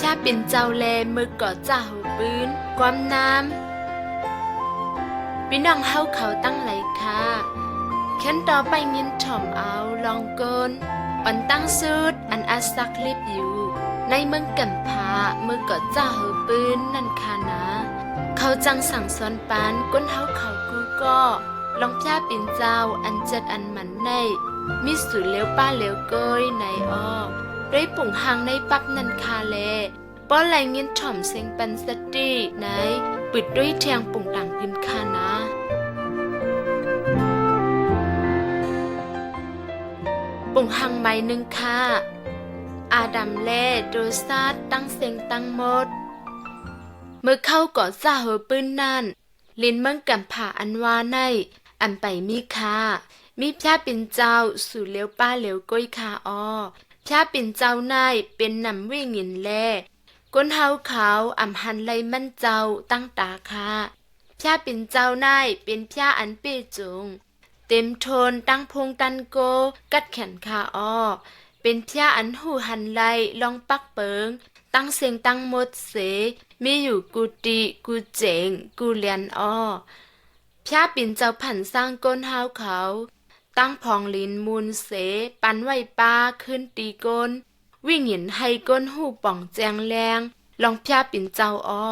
าเป็นเจ้าแลมือก่อเจ้าหูปืนความน้ำพี่น้องเฮาเขาตั้งไหลค่ะเข็นต่อไปยินถ่อมเอาลองเกินอ่อนตั้งสุดอันอาซักลิบอยู่ในเมืองกัมพามือก่อเจ้าหูปืนนั่นค่ะนะเขาจังสั่งสอนปานก้นเฮาเขากูก็ลองพ้าเป็นเจ้าอันจัดอันหมันในมีสูเลี้ยวป้าเลี้ยวเกยในอ้อด้วยปุ่งหางในปับนันคาเลป้อไหลเงินถ่อมเซ็งปันสติไหนปิดด้วยเทียงปุ่งต่างพินคานะปุ่งหางไม้หนึ่งค่ะอาดัมเล่โดซาดตั้งเซ็งตั้งหมดเมื่อเข้าก่อซ่าหัวปืนนั่นลินเมืองกัมผาอันว่าในอันไปมีค่ามีพระเป็นเจ้าสู่เลี้ยวป้าเลี้ยวก้อยคาอ้อพระเป็นเจ้านายเป็นนำวิ่งหินแลก้นเฮาขาวอ่ำหันไลมั่นเจ้าตั้งตาคาพระเป็นเจ้านายเป็นพระอันเป้จงเต็มโทนตั้งพงตันโกกัดแขนคาอ้อเป็นพระอันหูหันไลลองปักเปิงตั้งเสียงตั้งหมดเสมีอยู่กูติกูเจ๋งกูเลียนอ้อพระเป็นเจ้าผันสร้างก้นเฮาเขาตั้งพองลินมูลเสปันไหวปาขึ้นตีก้นวิ่งหินให้ก้นหูป่องแจงแรงลองพระเป็นเจ้าอ้อ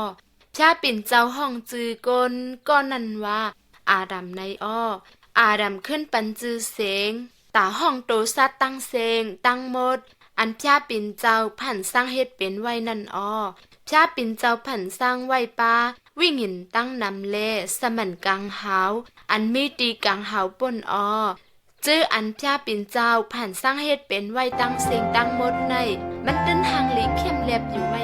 พระเป็นเจ้าห้องจือก้นก็นั่นว่าอาดัมในอ้ออาดัมขึ้นปันจือเสงตาห้องโตซัดตั้งเสงตั้งหมดอันพระเป็นเจ้าผันสร้างเฮ็ดเป็นไว้นั่นอ้อพระเป็นเจ้าผันสร้างไหวปาวิ่งหินตั้งนำเลสมันกังหาวอันมีตีกังหาวป่นอ้อจื้ออันพระเป็นเจ้าผ่านสร้างเฮ็ดเป็นไว้ตั้งเสียงตั้งหมดในมันตึ้นหางหลีเข้มแลบอยู่ไว้